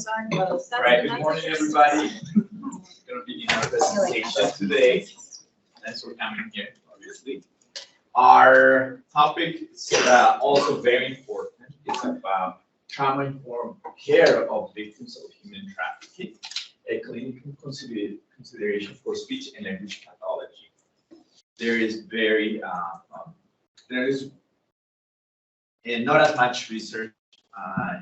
All right, good morning, everybody. Going to begin our presentation today. Thanks for coming here, obviously. Our topic is also very important. It's about trauma-informed care of victims of human trafficking, a clinical consideration for speech and language pathology. There is not as much research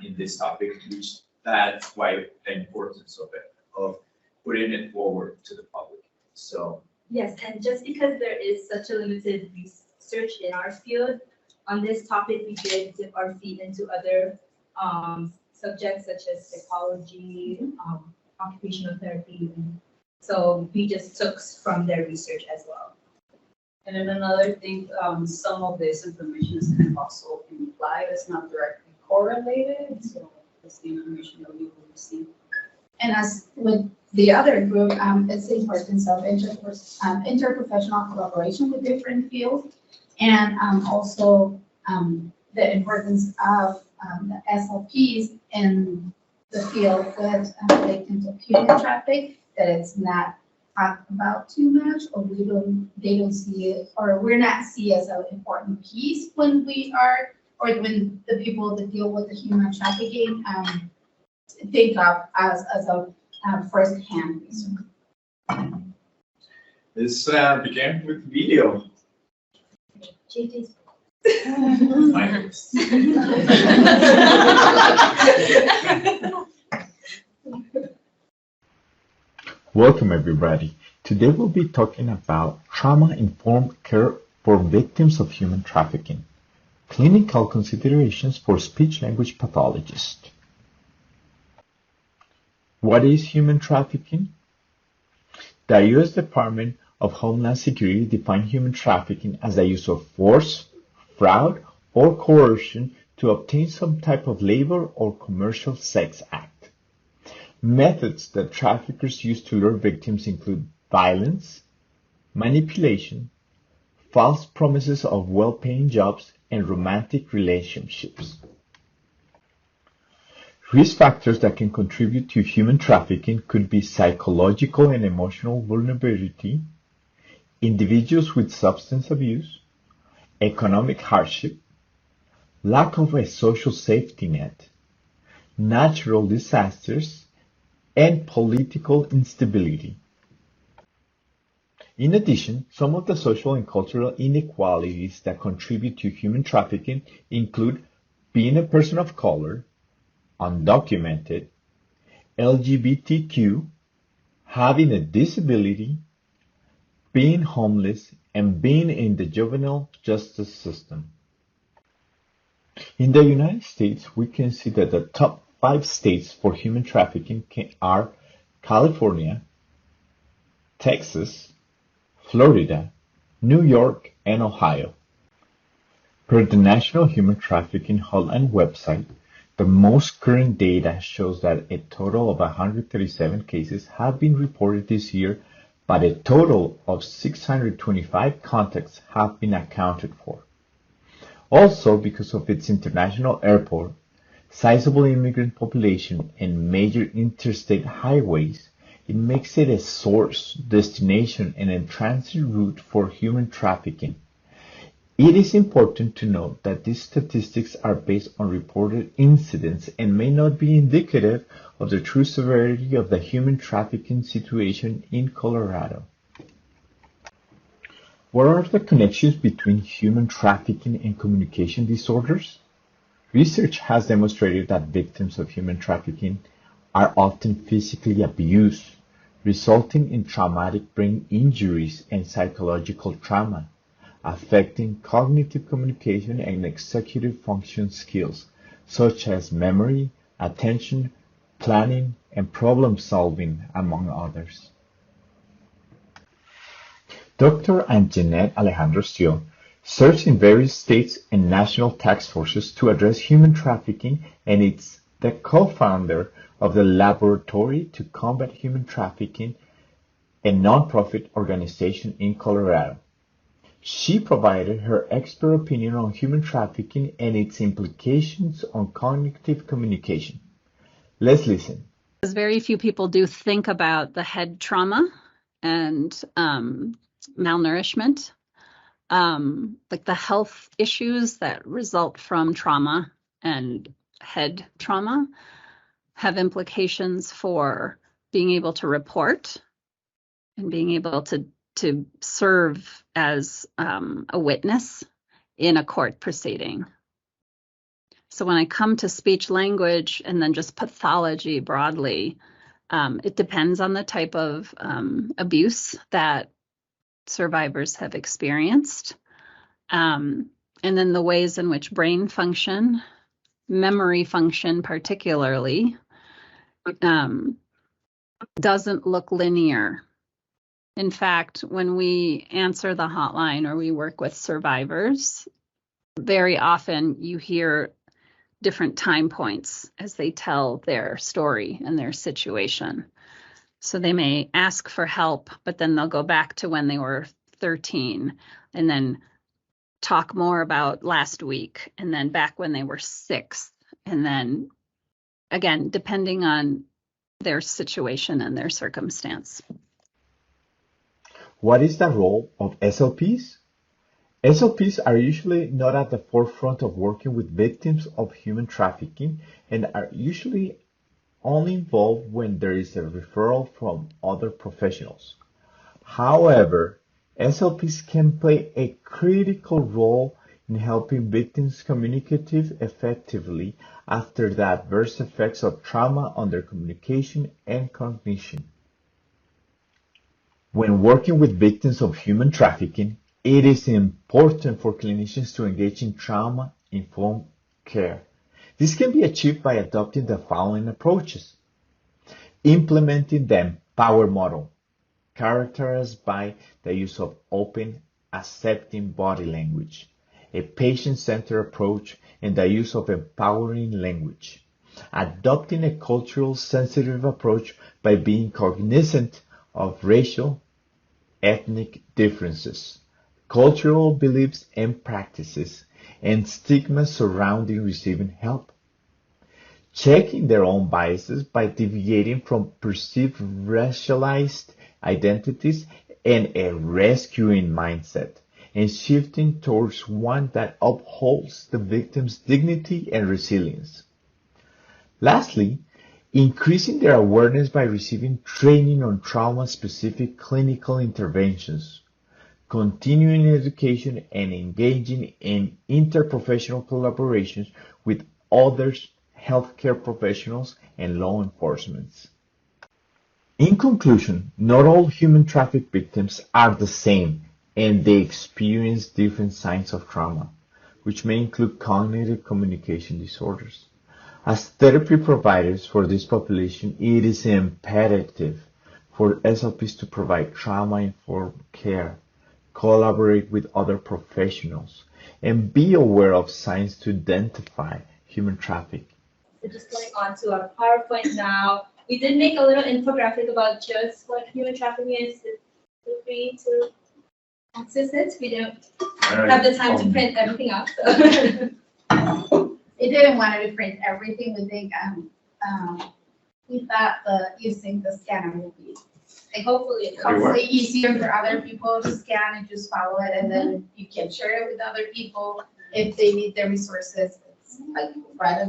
in this topic, which that's why the importance of it, of putting it forward to the public. So yes, and just because there is such a limited research in our field on this topic, we did dip our feet into other subjects such as psychology, occupational therapy. So we just took from their research as well. And then another thing, some of this information is kind of also implied, it's not directly correlated, so that's the information that we will receive. And as with the other group, it's the importance of interprofessional collaboration with different fields, and also the importance of the SLPs in the field with victims of human trafficking, that it's not talked about too much, or they don't see it, or we're not seen as an important piece when we are, or when the people that deal with the human trafficking think of as a first-hand research. this began with video. JJ's. Welcome everybody. Today we'll be talking about trauma-informed care for victims of human trafficking, clinical considerations for speech-language pathologists. What is human trafficking? The U.S. Department of Homeland Security defined human trafficking as the use of force, fraud, or coercion to obtain some type of labor or commercial sex act. Methods that traffickers use to lure victims include violence, manipulation, false promises of well-paying jobs, and romantic relationships. Risk factors that can contribute to human trafficking could be psychological and emotional vulnerability, individuals with substance abuse, economic hardship, lack of a social safety net, natural disasters, and political instability. In addition, some of the social and cultural inequalities that contribute to human trafficking include being a person of color, undocumented, LGBTQ, having a disability, being homeless, and being in the juvenile justice system. In the United States, we can see that the top 5 states for human trafficking are California, Texas, Florida, New York, and Ohio. Per the National Human Trafficking Hotline website, the most current data shows that a total of 137 cases have been reported this year, but a total of 625 contacts have been accounted for. Also, because of its international airport, sizable immigrant population, and major interstate highways, it makes it a source, destination, and a transit route for human trafficking. It is important to note that these statistics are based on reported incidents and may not be indicative of the true severity of the human trafficking situation in Colorado. What are the connections between human trafficking and communication disorders? Research has demonstrated that victims of human trafficking are often physically abused, resulting in traumatic brain injuries and psychological trauma, affecting cognitive communication and executive function skills, such as memory, attention, planning, and problem solving, among others. Dr. AnnJannete Alejano-Steele serves in various states and national task forces to address human trafficking, and is the co-founder of the Laboratory to Combat Human Trafficking, a nonprofit organization in Colorado. She provided her expert opinion on human trafficking and its implications on cognitive communication. Let's listen. Because very few people do think about the head trauma and malnourishment, like the health issues that result from trauma and head trauma have implications for being able to report and being able to serve as a witness in a court proceeding. So when I come to speech language and then just pathology broadly, it depends on the type of abuse that survivors have experienced. And then the ways in which brain function, memory function particularly, doesn't look linear. In fact, when we answer the hotline or we work with survivors, very often you hear different time points as they tell their story and their situation. So they may ask for help, but then they'll go back to when they were 13 and then talk more about last week and then back when they were 6. And then again, depending on their situation and their circumstance. What is the role of SLPs? SLPs are usually not at the forefront of working with victims of human trafficking and are usually only involved when there is a referral from other professionals. However, SLPs can play a critical role in helping victims communicate effectively after the adverse effects of trauma on their communication and cognition. When working with victims of human trafficking, it is important for clinicians to engage in trauma-informed care. This can be achieved by adopting the following approaches. Implementing the EMPOWER model, characterized by the use of open, accepting body language, a patient-centered approach, and the use of empowering language. Adopting a cultural sensitive approach by being cognizant of racial, ethnic differences, cultural beliefs and practices, and stigma surrounding receiving help. Checking their own biases by deviating from perceived racialized identities and a rescuing mindset, and shifting towards one that upholds the victim's dignity and resilience. Lastly, increasing their awareness by receiving training on trauma-specific clinical interventions, continuing education, and engaging in interprofessional collaborations with other healthcare professionals and law enforcement. In conclusion, not all human traffic victims are the same, and they experience different signs of trauma, which may include cognitive communication disorders. As therapy providers for this population, it is imperative for SLPs to provide trauma-informed care, collaborate with other professionals, and be aware of signs to identify human trafficking. So just going on to our PowerPoint now. We did make a little infographic about just what human trafficking is. Feel free to access it. We don't have the time to print everything out. So. They didn't want to print everything. We think we thought using the scanner would be hopefully easier for other people to scan and just follow it, and then you can share it with other people if they need the resources. It's like right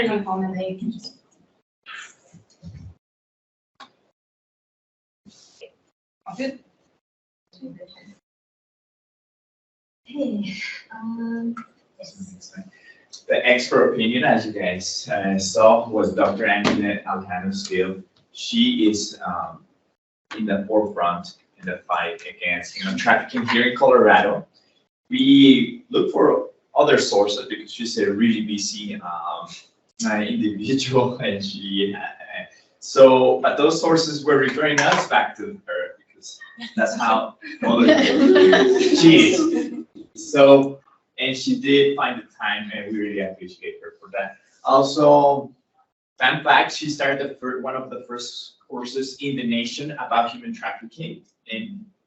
in your phone, and then you can just. Good. Hey, The expert opinion, as you guys saw, was Dr. AnnJannete Alejano-Steele. She is in the forefront in the fight against human trafficking here in Colorado. We look for other sources because she's a really busy individual, and but those sources were referring us back to her because that's how she is. So. And she did find the time, and we really appreciate her for that. Also, fun fact, she started one of the first courses in the nation about human trafficking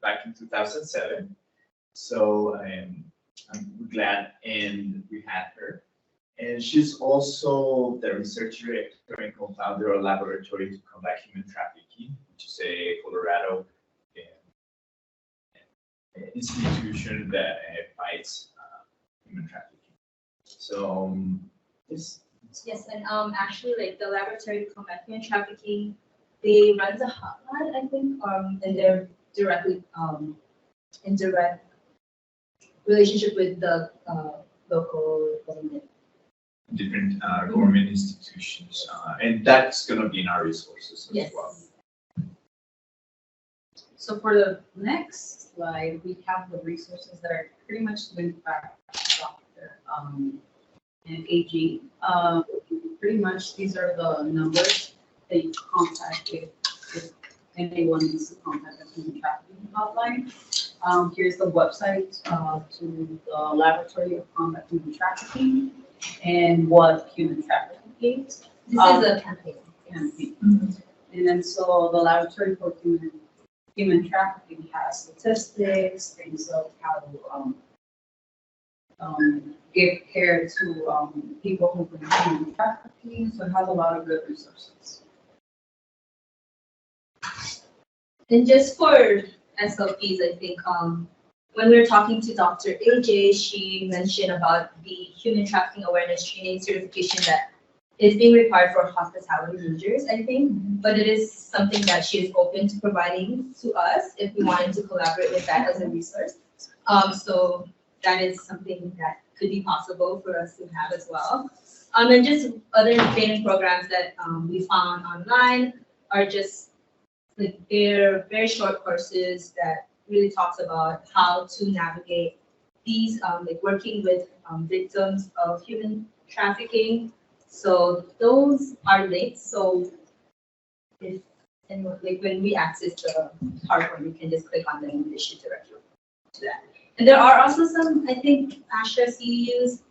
back in 2007. So I'm glad we had her. And she's also the research director and co-founder of Laboratory to Combat Human Trafficking, which is a Colorado institution that fights human trafficking. So, yes. Yes, and actually, like the Laboratory to Combat Human Trafficking, they run the hotline, I think, and they're directly in direct relationship with the local government. Different government institutions, and that's going to be in our resources as well. So for the next slide, we have the resources that are pretty much linked back to Dr. and AG. Pretty much these are the numbers that you contact if anyone needs to contact the human trafficking hotline. Here's the website to the Laboratory of Combat Human Trafficking and what human trafficking is. This is a campaign. And then so the Laboratory for Human Trafficking has statistics, things of how to give care to people who've been human trafficking. So it has a lot of good resources. And just for SLPs, I think when we were talking to Dr. AJ, she mentioned about the human trafficking awareness training certification that is being required for hospitality managers, I think, but it is something that she is open to providing to us if we wanted to collaborate with that as a resource. So that is something that could be possible for us to have as well. And just other training programs that we found online are just like they're very short courses that really talks about how to navigate these, like working with victims of human trafficking. So those are linked. So if anyone, like when we access the PowerPoint, we can just click on them and they should direct you to that. And there are also some, I think, ASHA CEUs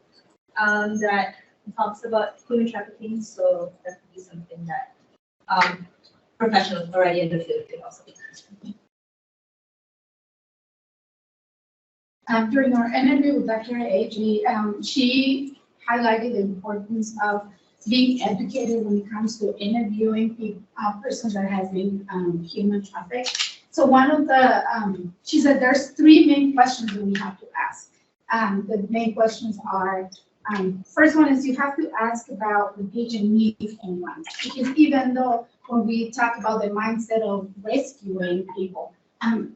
that talks about human trafficking. So that could be something that professionals already in the field could also be. During our interview with Dr. AG, she highlighted the importance of being educated when it comes to interviewing persons that has been human trafficked. So one of the, she said there's three main questions that we have to ask. The main questions are, first one is you have to ask about the patient needs and wants. Because even though when we talk about the mindset of rescuing people,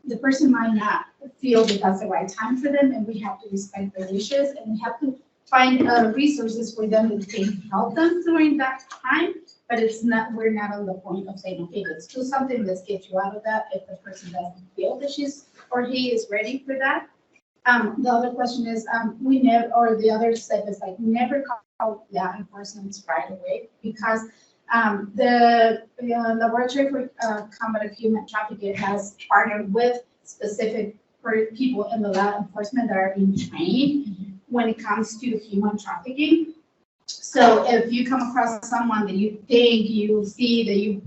the person might not feel that that's the right time for them, and we have to respect their wishes, and we have to find resources for them that can help them during that time. But it's not, we're not on the point of saying, okay, let's do something, let's get you out of that if the person doesn't feel that she's or he is ready for that. The other question is, we never, or the other step is like, never call law enforcement right away, because the Laboratory for Combat Human Trafficking has partnered with specific people in the law enforcement that are being trained when it comes to human trafficking. So if you come across someone that you think you see that you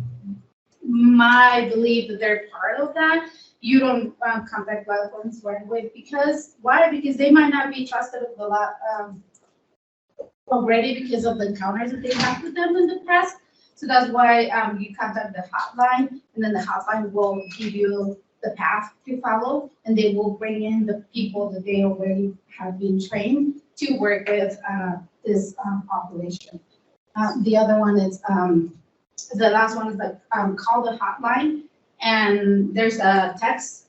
might believe that they're part of that, you don't contact law enforcement right away. Because why? Because they might not be trusted with the law already because of the encounters that they have with them in the past. So that's why you contact the hotline, and then the hotline will give you the path to follow, and they will bring in the people that they already have been trained to work with this population. The other one is, the last one is like call the hotline, and there's a text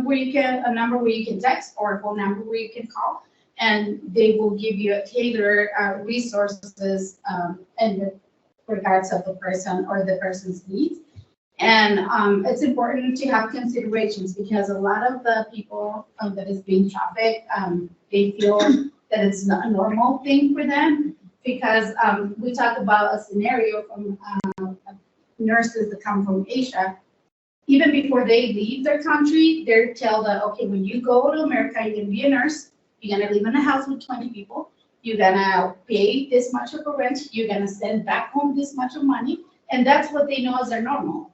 where you can, a number where you can text, or a phone number where you can call, and they will give you a tailored resources in regards of the person or the person's needs. And it's important to have considerations, because a lot of the people that is being trafficked, they feel that it's not a normal thing for them, because we talk about a scenario from nurses that come from Asia. Even before they leave their country, they're told that, okay, when you go to America, you're gonna be a nurse, you're gonna live in a house with 20 people, you're gonna pay this much of a rent, you're gonna send back home this much of money, and that's what they know as their normal.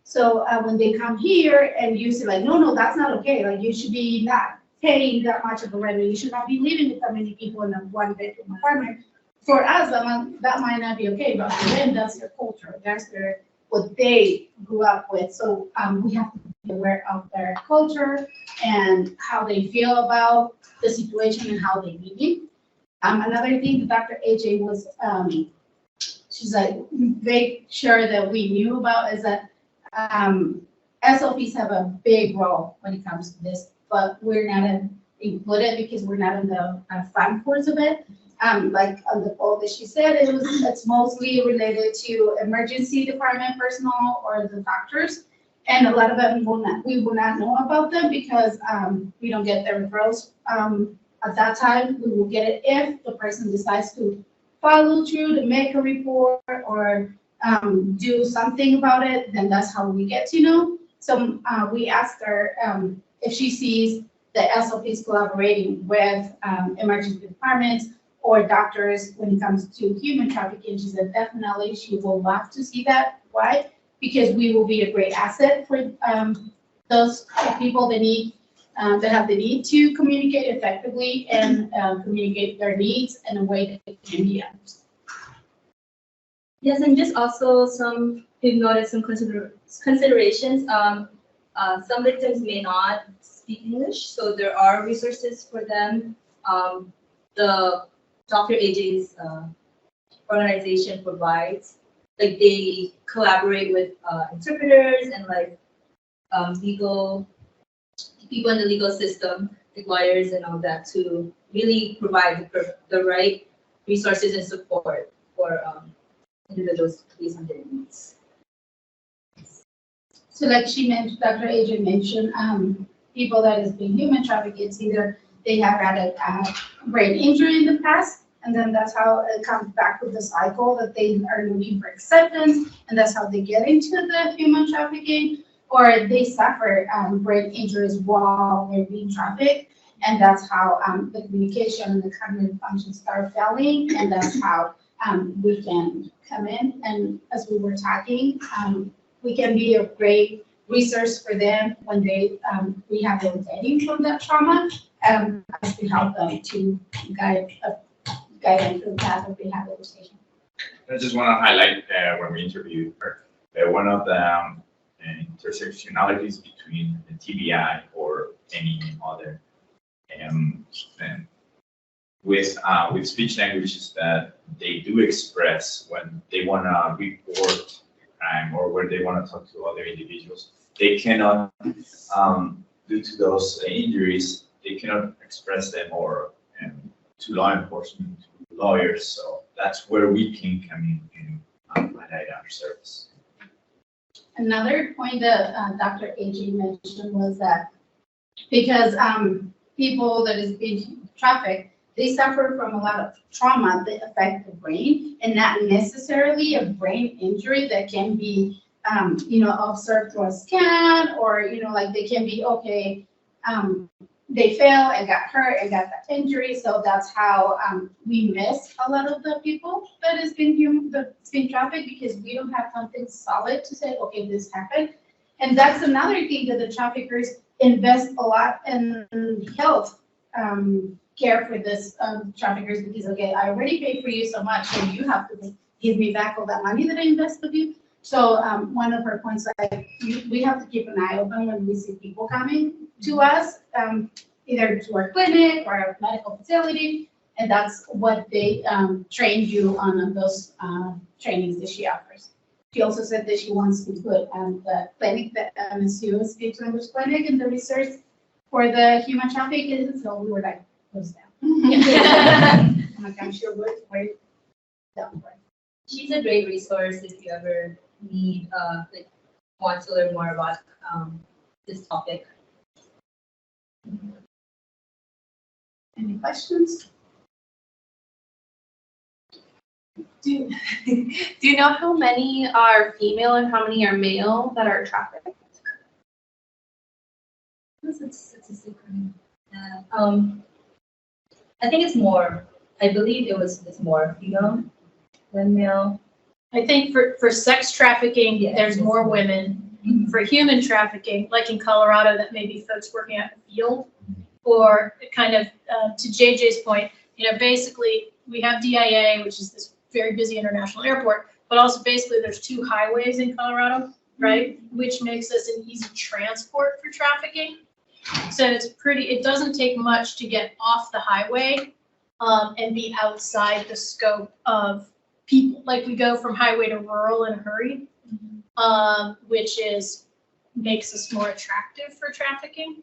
So when they come here and you say like, no, that's not okay, like you should be not paying that much of a rent, you should not be living with that many people in a one-bedroom apartment, for us, that might not be okay, but for them, that's their culture. That's what they grew up with. So we have to be aware of their culture and how they feel about the situation and how they live it. Another thing that Dr. AJ was, she's like, make sure that we knew about is that SLPs have a big role when it comes to this, but we're not included because we're not in the front course of it. Like on the poll that she said, it's mostly related to emergency department personnel or the doctors. And a lot of them we will not know about them because we don't get the referrals at that time. We will get it if the person decides to follow through, to make a report or do something about it, then that's how we get to know. So we asked her if she sees the SLPs collaborating with emergency departments or doctors when it comes to human trafficking. She said definitely she will love to see that. Why? Because we will be a great asset for those people that need that have the need to communicate effectively and communicate their needs in a way that can be understood. Yes, and just also we've noticed some considerations. Some victims may not speak English, so there are resources for them. The Dr. AJ's organization provides, like they collaborate with interpreters and like legal people in the legal system, like lawyers and all that, to really provide the right resources and support for individuals based on their needs. So like she mentioned, Dr. AJ mentioned, people that has been human trafficked, it's either they have had a brain injury in the past, and then that's how it comes back with the cycle that they are looking for acceptance, and that's how they get into the human trafficking, or they suffer brain injuries while they're being trafficked, and that's how the communication and the cognitive functions start failing, and that's how we can come in, and as we were talking, we can be a great resource for them when they rehabilitating from that trauma, as we help them to guide them through the path of rehabilitation. I just want to highlight when we interviewed her, one of the intersectionalities between the TBI or any other with speech languages that they do express when they want to report crime or where they want to talk to other individuals. They cannot, due to those injuries, they cannot express them or to law enforcement, to lawyers. So that's where we can come in and provide our service. Another point that Dr. AJ mentioned was that because people that is being trafficked, they suffer from a lot of trauma that affect the brain, and not necessarily a brain injury that can be, observed through a scan, or, like they can be, okay, they fell and got hurt and got that injury. So that's how we miss a lot of the people that has been trafficked, because we don't have something solid to say, okay, this happened. And that's another thing that the traffickers invest a lot in health care for this traffickers, because, okay, I already paid for you so much, so you have to give me back all that money that I invested in you. So one of her points, like, we have to keep an eye open when we see people coming to us, either to our clinic or our medical facility, and that's what they trained you on those trainings that she offers. She also said that she wants to put the clinic, the MSU Speech Language Clinic, in the research for the human trafficking. So we were like, close down. I'm like, I'm sure we're down for it. She's a great resource if you ever need, want to learn more about this topic. Any questions? Do you know how many are female and how many are male that are trafficked? It's a secret. I think it's more. I believe it's more female than male. I think for sex trafficking, Yeah, there's it's more more. women. For human trafficking, like in Colorado, that may be folks working out in the field, or kind of to JJ's point, basically we have DIA, which is this very busy international airport, but also basically there's 2 highways in Colorado, right? Which makes us an easy transport for trafficking. So it doesn't take much to get off the highway and be outside the scope of people. Like we go from highway to rural in a hurry, which makes us more attractive for trafficking.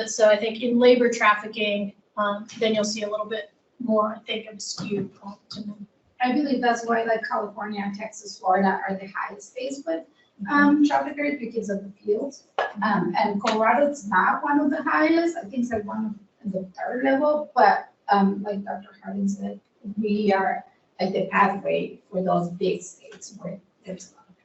So I think in labor trafficking, then you'll see a little bit more, I think, of a skewed point to men. I believe that's why like California, Texas, Florida are the highest states with traffickers because of the fields. And Colorado is not one of the highest. I think it's like one of the 3rd level, but like Dr. Hardin said, we are like the pathway for those big states where there's a lot of.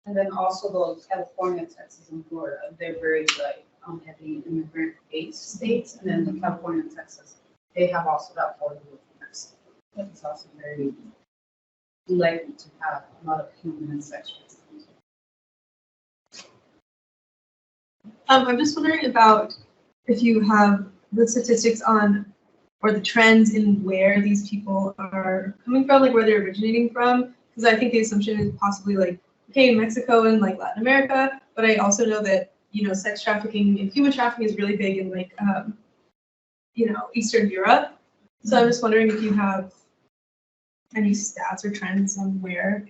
And then also those California, Texas, and Florida, they're very like heavy immigrant-based states. And then the California and Texas, they have also that border with Mexico. It's also very likely to have a lot of human and sex trafficking. I'm just wondering about if you have the statistics on or the trends in where these people are coming from, like where they're originating from, because I think the assumption is possibly like, okay, Mexico and like Latin America, but I also know that, sex trafficking and human trafficking is really big in like, Eastern Europe. So I'm just wondering if you have any stats or trends on where.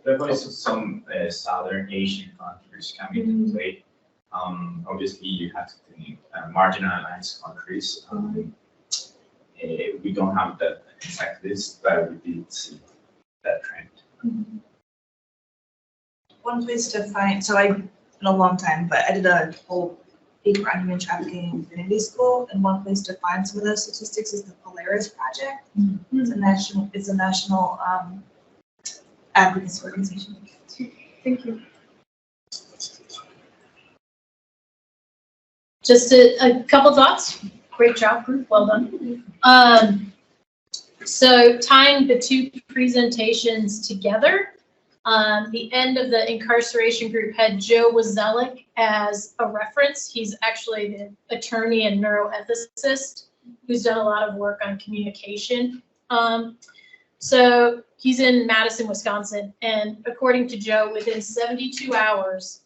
There are also some Southern Asian countries coming into play. Obviously, you have to think marginalized countries. We don't have that exact list, but we did see that trend. One place to find, so I've been a long time, but I did a whole paper on human trafficking in Infinity School, and one place to find some of those statistics is the Polaris Project. It's a national advocacy organization. Thank you. Just a couple thoughts. Great job, group. Well done. So tying the 2 presentations together, the end of the incarceration group had Joe Wazelic as a reference. He's actually the attorney and neuroethicist who's done a lot of work on communication. So he's in Madison, Wisconsin, and according to Joe, within 72 hours,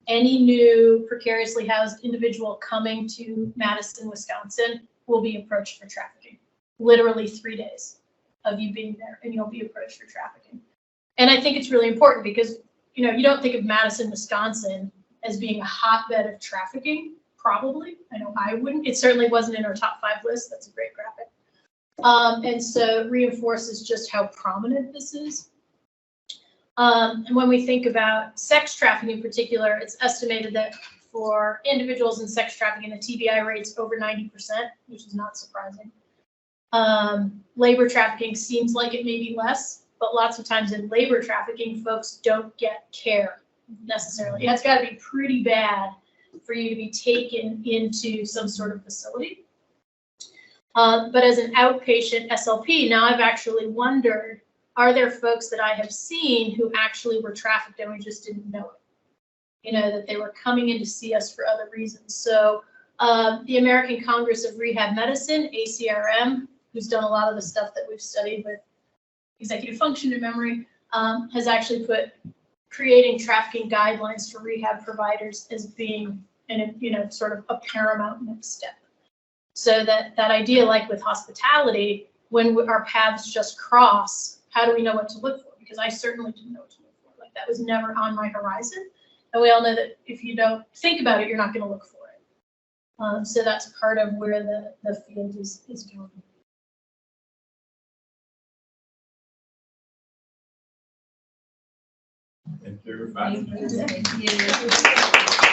any new precariously housed individual coming to Madison, Wisconsin will be approached for trafficking. Literally 3 days of you being there and you'll be approached for trafficking. And I think it's really important because, you don't think of Madison, Wisconsin as being a hotbed of trafficking, probably. I know I wouldn't. It certainly wasn't in our top 5 list. That's a great graphic. And so it reinforces just how prominent this is. And when we think about sex trafficking in particular, it's estimated that for individuals in sex trafficking, the TBI rate's over 90%, which is not surprising. Labor trafficking seems like it may be less, but lots of times in labor trafficking, folks don't get care necessarily. It's got to be pretty bad for you to be taken into some sort of facility. But as an outpatient SLP, now I've actually wondered, are there folks that I have seen who actually were trafficked and we just didn't know it? That they were coming in to see us for other reasons. So the American Congress of Rehab Medicine, ACRM, who's done a lot of the stuff that we've studied with executive function and memory, has actually put creating trafficking guidelines for rehab providers as being sort of a paramount next step. So that idea, like with hospitality, when our paths just cross, how do we know what to look for? Because I certainly didn't know what to look for. Like that was never on my horizon. And we all know that if you don't think about it, you're not going to look for it. So that's part of where the field is going. Thank you, everybody. Thank you.